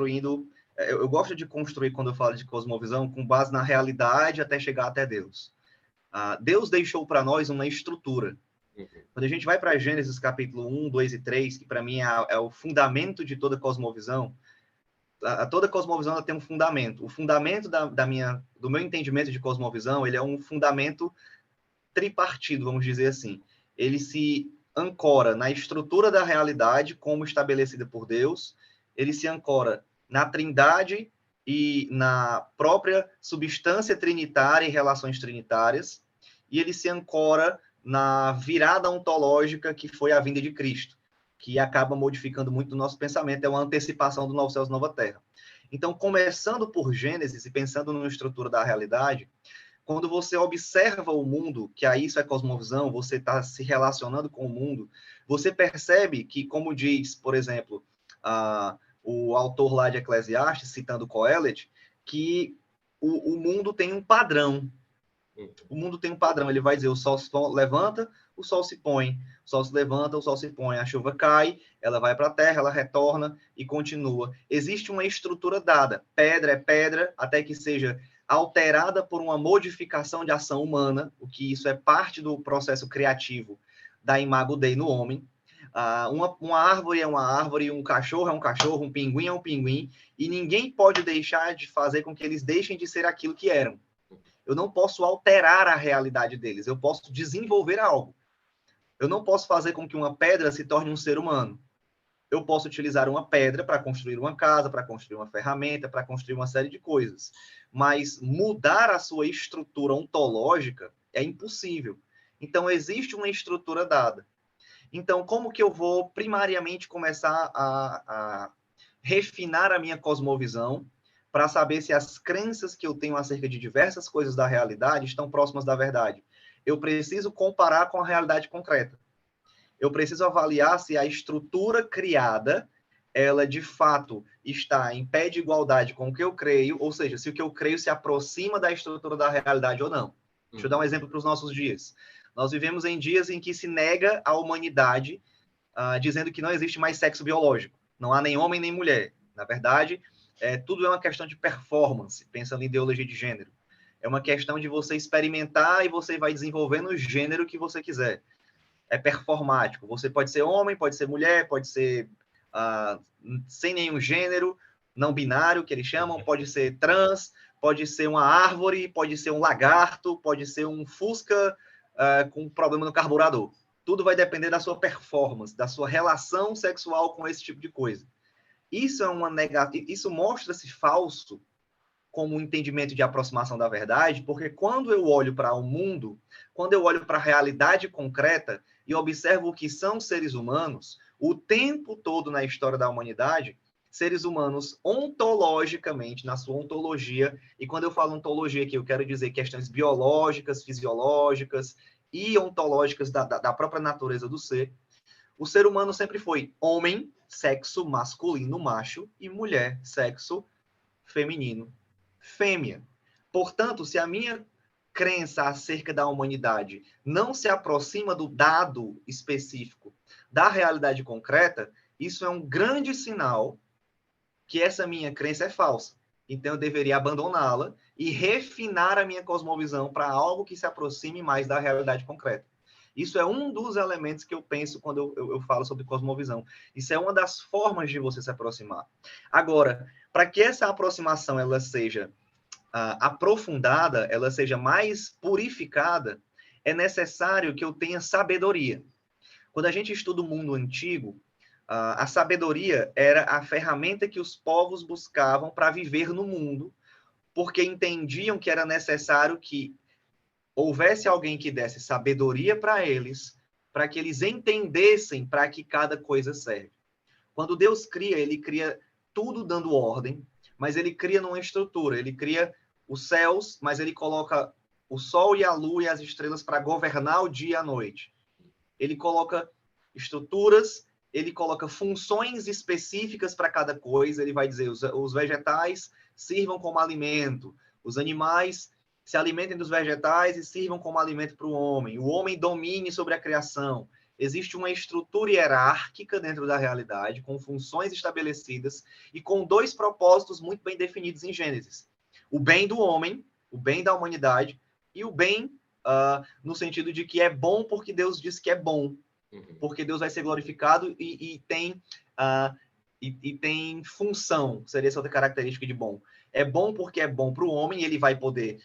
construindo... Eu gosto de construir, quando eu falo de cosmovisão, com base na realidade até chegar até Deus. Deus deixou para nós uma estrutura. Quando a gente vai para Gênesis capítulo 1, 2 e 3, que para mim é o fundamento de toda cosmovisão, toda cosmovisão ela tem um fundamento. O fundamento do meu entendimento de cosmovisão, ele é um fundamento tripartido, vamos dizer assim. Ele se ancora na estrutura da realidade como estabelecida por Deus, ele se ancora na trindade e na própria substância trinitária e relações trinitárias, e ele se ancora na virada ontológica que foi a vinda de Cristo, que acaba modificando muito o nosso pensamento, é uma antecipação do novo céu e nova terra. Então, começando por Gênesis e pensando numa estrutura da realidade, quando você observa o mundo, que aí isso é cosmovisão, você está se relacionando com o mundo, você percebe que, como diz, por exemplo, o autor lá de Eclesiastes, citando Coelet, que o mundo tem um padrão. O mundo tem um padrão, ele vai dizer, o sol se levanta, o sol se põe, o sol se levanta, o sol se põe, a chuva cai, ela vai para a terra, ela retorna e continua. Existe uma estrutura dada, pedra é pedra, até que seja alterada por uma modificação de ação humana, o que isso é parte do processo criativo da imago Dei no homem. Uma árvore é uma árvore, um cachorro é um cachorro, um pinguim é um pinguim, e ninguém pode deixar de fazer com que eles deixem de ser aquilo que eram. Eu não posso alterar a realidade deles, eu posso desenvolver algo. Eu não posso fazer com que uma pedra se torne um ser humano. Eu posso utilizar uma pedra para construir uma casa, para construir uma ferramenta, para construir uma série de coisas. Mas mudar a sua estrutura ontológica é impossível. Então, existe uma estrutura dada. Então, como que eu vou primariamente começar a refinar a minha cosmovisão para saber se as crenças que eu tenho acerca de diversas coisas da realidade estão próximas da verdade? Eu preciso comparar com a realidade concreta. Eu preciso avaliar se a estrutura criada, ela de fato está em pé de igualdade com o que eu creio, ou seja, se o que eu creio se aproxima da estrutura da realidade ou não. Deixa eu dar um exemplo para os nossos dias. Nós vivemos em dias em que se nega a humanidade, dizendo que não existe mais sexo biológico. Não há nem homem nem mulher. Na verdade, tudo é uma questão de performance, pensando em ideologia de gênero. É uma questão de você experimentar e você vai desenvolvendo o gênero que você quiser. É performático. Você pode ser homem, pode ser mulher, pode ser sem nenhum gênero, não binário, que eles chamam, pode ser trans, pode ser uma árvore, pode ser um lagarto, pode ser um fusca com problema no carburador. Tudo vai depender da sua performance, da sua relação sexual com esse tipo de coisa. Isso isso mostra-se falso como um entendimento de aproximação da verdade, porque quando eu olho para o mundo, quando eu olho para a realidade concreta e observo o que são seres humanos, o tempo todo na história da humanidade, seres humanos ontologicamente, na sua ontologia, e quando eu falo ontologia aqui, eu quero dizer questões biológicas, fisiológicas e ontológicas da própria natureza do ser, o ser humano sempre foi homem, sexo masculino, macho, e mulher, sexo feminino, fêmea. Portanto, se a minha crença acerca da humanidade não se aproxima do dado específico da realidade concreta, isso é um grande sinal que essa minha crença é falsa. Então, eu deveria abandoná-la e refinar a minha cosmovisão para algo que se aproxime mais da realidade concreta. Isso é um dos elementos que eu penso quando eu falo sobre cosmovisão. Isso é uma das formas de você se aproximar. Agora, para que essa aproximação ela seja aprofundada, ela seja mais purificada, é necessário que eu tenha sabedoria. Quando a gente estuda o mundo antigo, a sabedoria era a ferramenta que os povos buscavam para viver no mundo, porque entendiam que era necessário que houvesse alguém que desse sabedoria para eles, para que eles entendessem para que cada coisa serve. Quando Deus cria, ele cria tudo dando ordem, mas ele cria numa estrutura, ele cria os céus, mas ele coloca o sol e a lua e as estrelas para governar o dia e a noite. Ele coloca estruturas, ele coloca funções específicas para cada coisa, ele vai dizer, os vegetais sirvam como alimento, os animais se alimentem dos vegetais e sirvam como alimento para o homem domine sobre a criação. existe uma estrutura hierárquica dentro da realidade, com funções estabelecidas e com dois propósitos muito bem definidos em Gênesis. O bem do homem, o bem da humanidade, e o bem no sentido de que é bom porque Deus diz que é bom, porque Deus vai ser glorificado e tem função, seria essa outra característica de bom. É bom porque é bom para o homem, ele vai poder...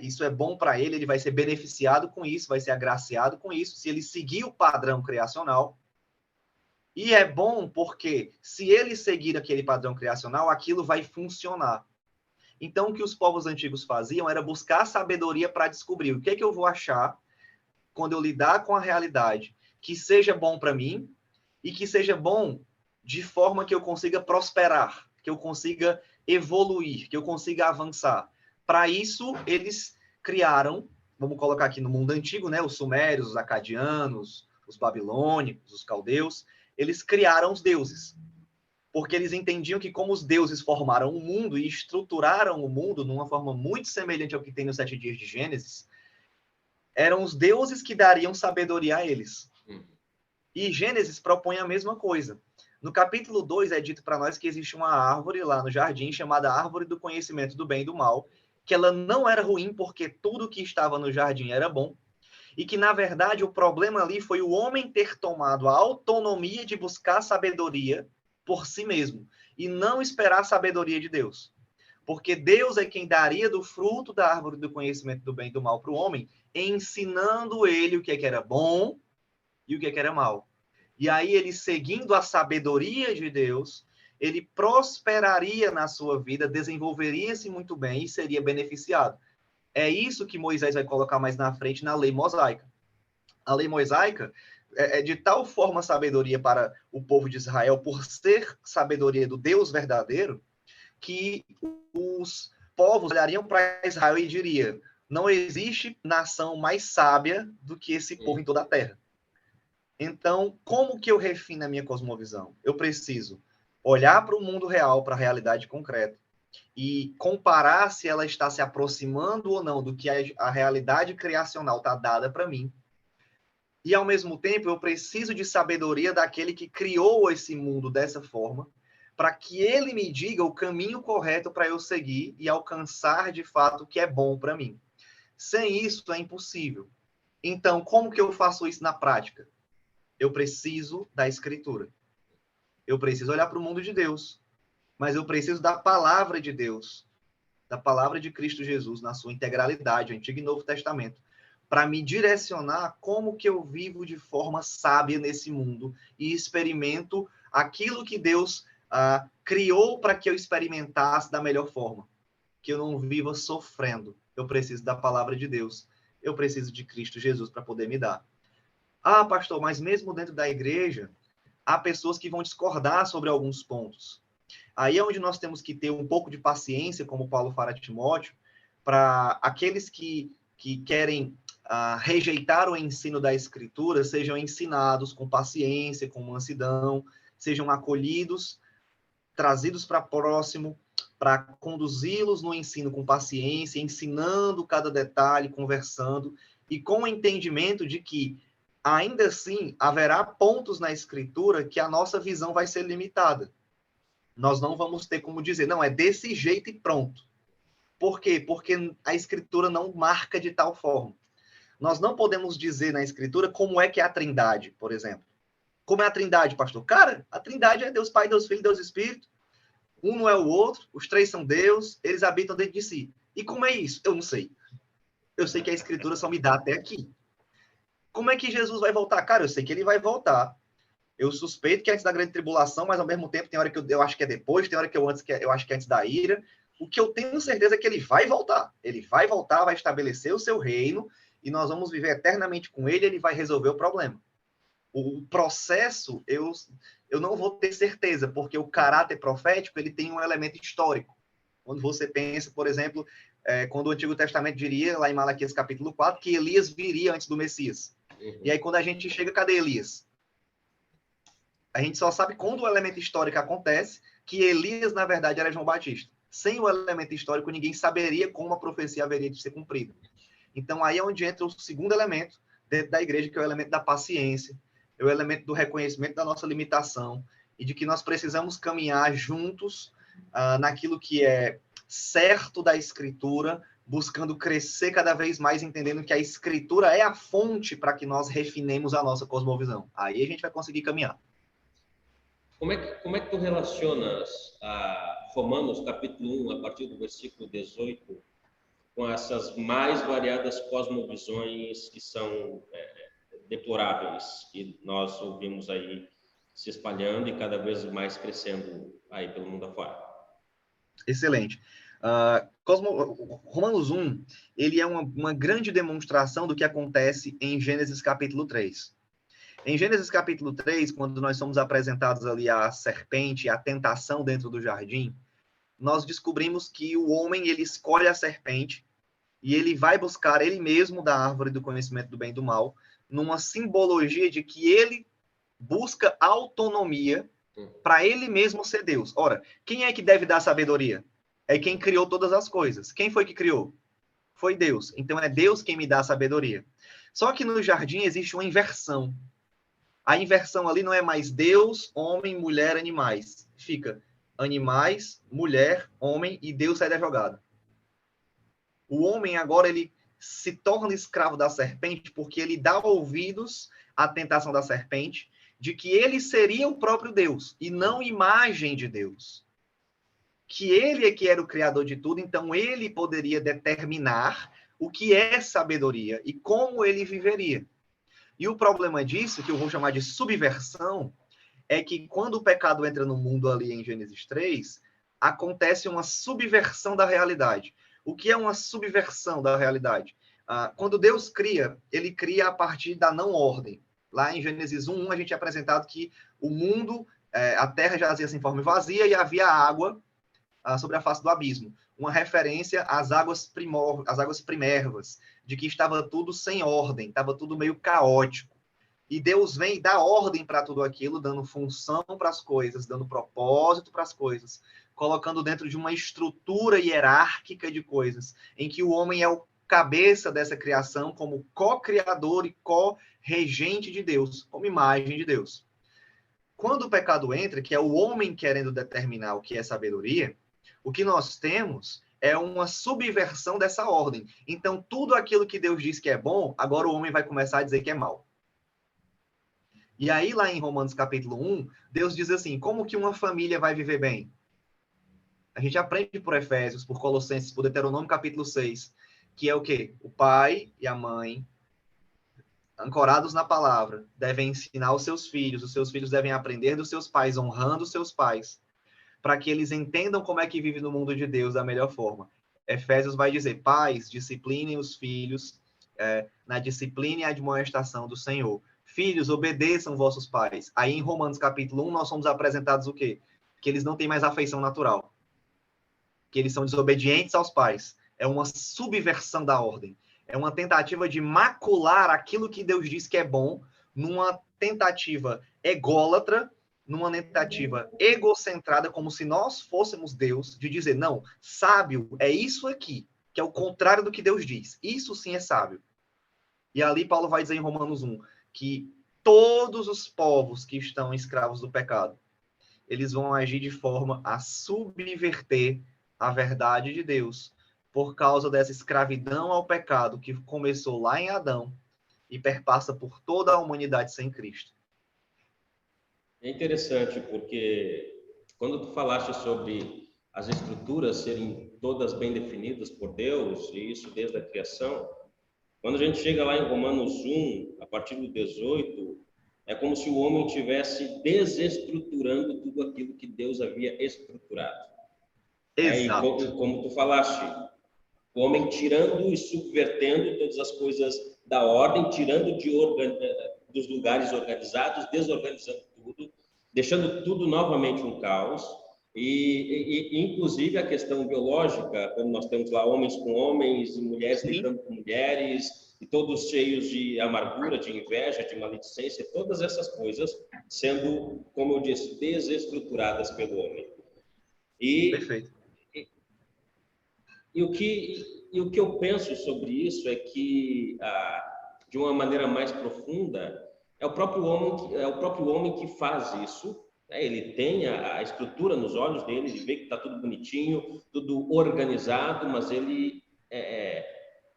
isso é bom para ele, ele vai ser beneficiado com isso, vai ser agraciado com isso, se ele seguir o padrão criacional. E é bom porque, se ele seguir aquele padrão criacional, aquilo vai funcionar. Então, o que os povos antigos faziam era buscar sabedoria para descobrir o que é que eu vou achar quando eu lidar com a realidade, que seja bom para mim e que seja bom de forma que eu consiga prosperar, que eu consiga evoluir, que eu consiga avançar. Para isso, eles criaram, vamos colocar aqui no mundo antigo, né, os sumérios, os acadianos, os babilônicos, os caldeus, eles criaram os deuses. Porque eles entendiam que como os deuses formaram o mundo e estruturaram o mundo numa forma muito semelhante ao que tem nos 7 dias de Gênesis, eram os deuses que dariam sabedoria a eles. E Gênesis propõe a mesma coisa. No capítulo 2 é dito para nós que existe uma árvore lá no jardim chamada Árvore do Conhecimento do Bem e do Mal, que ela não era ruim porque tudo que estava no jardim era bom, e que, na verdade, o problema ali foi o homem ter tomado a autonomia de buscar sabedoria por si mesmo, e não esperar a sabedoria de Deus. Porque Deus é quem daria do fruto da árvore do conhecimento do bem e do mal para o homem, ensinando ele o que era bom e o que era mal. E aí ele, seguindo a sabedoria de Deus, ele prosperaria na sua vida, desenvolveria-se muito bem e seria beneficiado. É isso que Moisés vai colocar mais na frente na lei mosaica. A lei mosaica é de tal forma sabedoria para o povo de Israel, por ser sabedoria do Deus verdadeiro, que os povos olhariam para Israel e diriam: não existe nação mais sábia do que esse povo em toda a terra. Então, como que eu refino a minha cosmovisão? Eu preciso olhar para o mundo real, para a realidade concreta, e comparar se ela está se aproximando ou não do que a realidade criacional está dada para mim. E, ao mesmo tempo, eu preciso de sabedoria daquele que criou esse mundo dessa forma, para que ele me diga o caminho correto para eu seguir e alcançar, de fato, o que é bom para mim. Sem isso, é impossível. Então, como que eu faço isso na prática? Eu preciso da Escritura. Eu preciso olhar para o mundo de Deus, mas eu preciso da palavra de Deus, da palavra de Cristo Jesus na sua integralidade, o Antigo e Novo Testamento, para me direcionar como que eu vivo de forma sábia nesse mundo e experimento aquilo que Deus criou para que eu experimentasse da melhor forma, que eu não viva sofrendo. Eu preciso da palavra de Deus, eu preciso de Cristo Jesus para poder me dar. Ah, pastor, mas mesmo dentro da igreja, há pessoas que vão discordar sobre alguns pontos. Aí é onde nós temos que ter um pouco de paciência, como Paulo fala a Timóteo, para aqueles que querem rejeitar o ensino da Escritura, sejam ensinados com paciência, com mansidão, sejam acolhidos, trazidos para próximo, para conduzi-los no ensino com paciência, ensinando cada detalhe, conversando, e com o entendimento de que, ainda assim, haverá pontos na Escritura que a nossa visão vai ser limitada. Nós não vamos ter como dizer, não, é desse jeito e pronto. Por quê? Porque a Escritura não marca de tal forma. Nós não podemos dizer na Escritura como é que é a Trindade, por exemplo. Como é a Trindade, pastor? Cara, a Trindade é Deus Pai, Deus Filho, Deus Espírito. Um não é o outro, os três são Deus, eles habitam dentro de si. E como é isso? Eu não sei. Eu sei que a Escritura só me dá até aqui. Como é que Jesus vai voltar? Cara, eu sei que ele vai voltar. Eu suspeito que é antes da grande tribulação, mas ao mesmo tempo tem hora que eu acho que é depois, tem hora que eu acho que é antes da ira. O que eu tenho certeza é que ele vai voltar. Ele vai voltar, vai estabelecer o seu reino e nós vamos viver eternamente com ele, ele vai resolver o problema. O processo, eu não vou ter certeza, porque o caráter profético ele tem um elemento histórico. Quando você pensa, por exemplo, quando o Antigo Testamento diria, lá em Malaquias capítulo 4, que Elias viria antes do Messias. E aí, quando a gente chega, cadê Elias? A gente só sabe quando o elemento histórico acontece, que Elias, na verdade, era João Batista. Sem o elemento histórico, ninguém saberia como a profecia haveria de ser cumprida. Então, aí é onde entra o segundo elemento dentro da igreja, que é o elemento da paciência, é o elemento do reconhecimento da nossa limitação e de que nós precisamos caminhar juntos naquilo que é certo da Escritura, buscando crescer cada vez mais, entendendo que a Escritura é a fonte para que nós refinemos a nossa cosmovisão. Aí a gente vai conseguir caminhar. Como é que tu relacionas Romanos capítulo 1, a partir do versículo 18, com essas mais variadas cosmovisões que são deploráveis, que nós ouvimos aí se espalhando e cada vez mais crescendo aí pelo mundo afora? Excelente. Romanos 1, ele é uma grande demonstração do que acontece em Gênesis capítulo 3. Em Gênesis capítulo 3, quando nós somos apresentados ali a serpente, a tentação dentro do jardim, nós descobrimos que o homem, ele escolhe a serpente e ele vai buscar ele mesmo da árvore do conhecimento do bem e do mal, numa simbologia de que ele busca autonomia para ele mesmo ser Deus. Ora, quem é que deve dar sabedoria? É quem criou todas as coisas. Quem foi que criou? Foi Deus. Então é Deus quem me dá a sabedoria. Só que no jardim existe uma inversão. A inversão ali não é mais Deus, homem, mulher, animais. Fica animais, mulher, homem e Deus sai da jogada. O homem agora ele se torna escravo da serpente porque ele dá ouvidos à tentação da serpente de que ele seria o próprio Deus e não imagem de Deus. Que ele é que era o criador de tudo, então ele poderia determinar o que é sabedoria e como ele viveria. E o problema disso, que eu vou chamar de subversão, é que quando o pecado entra no mundo ali em Gênesis 3, acontece uma subversão da realidade. O que é uma subversão da realidade? Quando Deus cria, ele cria a partir da não ordem. Lá em Gênesis 1, a gente é apresentado que o mundo, a terra jazia sem forma e vazia e havia água sobre a face do abismo. Uma referência às águas primérvias, de que estava tudo sem ordem, estava tudo meio caótico. E Deus vem e dá ordem para tudo aquilo, dando função para as coisas, dando propósito para as coisas, colocando dentro de uma estrutura hierárquica de coisas, em que o homem é o cabeça dessa criação como co-criador e co-regente de Deus, como imagem de Deus. Quando o pecado entra, que é o homem querendo determinar o que é sabedoria, o que nós temos é uma subversão dessa ordem. Então, tudo aquilo que Deus diz que é bom, agora o homem vai começar a dizer que é mal. E aí, lá em Romanos capítulo 1, Deus diz assim, como que uma família vai viver bem? A gente aprende por Efésios, por Colossenses, por Deuteronômio capítulo 6, que é o quê? O pai e a mãe, ancorados na palavra, devem ensinar os seus filhos devem aprender dos seus pais, honrando os seus pais, para que eles entendam como é que vive no mundo de Deus da melhor forma. Efésios vai dizer, pais, disciplinem os filhos na disciplina e admoestação do Senhor. Filhos, obedeçam vossos pais. Aí em Romanos capítulo 1, nós somos apresentados o quê? Que eles não têm mais afeição natural. Que eles são desobedientes aos pais. É uma subversão da ordem. É uma tentativa de macular aquilo que Deus diz que é bom, numa tentativa ególatra, numa tentativa egocentrada, como se nós fôssemos Deus, de dizer, não, sábio é isso aqui, que é o contrário do que Deus diz. Isso sim é sábio. E ali Paulo vai dizer em Romanos 1, que todos os povos que estão escravos do pecado, eles vão agir de forma a subverter a verdade de Deus, por causa dessa escravidão ao pecado que começou lá em Adão e perpassa por toda a humanidade sem Cristo. É interessante porque quando tu falaste sobre as estruturas serem todas bem definidas por Deus, e isso desde a criação, quando a gente chega lá em Romanos 1, a partir do 18, é como se o homem estivesse desestruturando tudo aquilo que Deus havia estruturado. Exato. E como tu falaste, o homem tirando e subvertendo todas as coisas da ordem, tirando dos lugares organizados, desorganizando tudo, deixando tudo novamente um caos. E inclusive a questão biológica, quando nós temos lá homens com homens e mulheres lidando com mulheres, e todos cheios de amargura, de inveja, de maledicência, todas essas coisas sendo, como eu disse, desestruturadas pelo homem. Perfeito. E o que eu penso sobre isso é que, de uma maneira mais profunda, É o próprio homem que faz isso. Né? Ele tem a estrutura nos olhos dele, ele vê que está tudo bonitinho, tudo organizado, mas ele,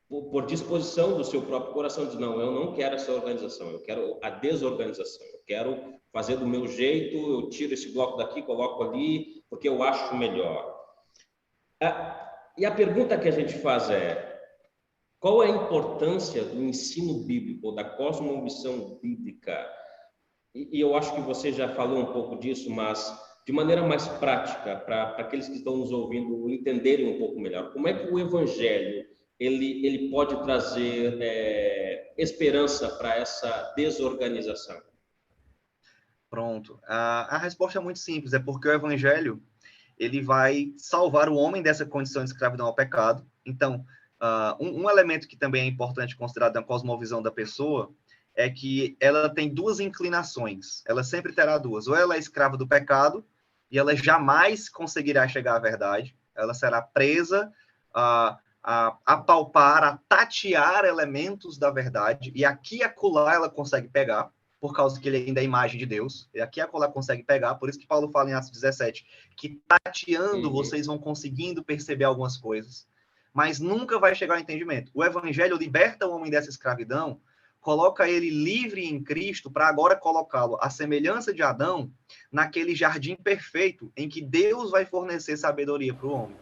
por disposição do seu próprio coração, diz: não, eu não quero essa organização, eu quero a desorganização, eu quero fazer do meu jeito, eu tiro esse bloco daqui, coloco ali, porque eu acho melhor. E a pergunta que a gente faz é: qual é a importância do ensino bíblico, da cosmovisão bíblica? E eu acho que você já falou um pouco disso, mas de maneira mais prática, para aqueles que estão nos ouvindo entenderem um pouco melhor. Como é que o Evangelho ele pode trazer esperança para essa desorganização? Pronto. A resposta é muito simples, é porque o Evangelho ele vai salvar o homem dessa condição de escravidão ao pecado. Então, um elemento que também é importante considerar na cosmovisão da pessoa é que ela tem duas inclinações. Ela sempre terá duas. Ou ela é escrava do pecado e ela jamais conseguirá chegar à verdade. Ela será presa a palpar, a tatear elementos da verdade. E aqui e acolá ela consegue pegar, por causa que ele ainda é a imagem de Deus. E aqui e acolá consegue pegar. Por isso que Paulo fala em Atos 17 que tateando vocês vão conseguindo perceber algumas coisas. Mas nunca vai chegar ao entendimento. O Evangelho liberta o homem dessa escravidão, coloca ele livre em Cristo para agora colocá-lo à semelhança de Adão naquele jardim perfeito em que Deus vai fornecer sabedoria para o homem.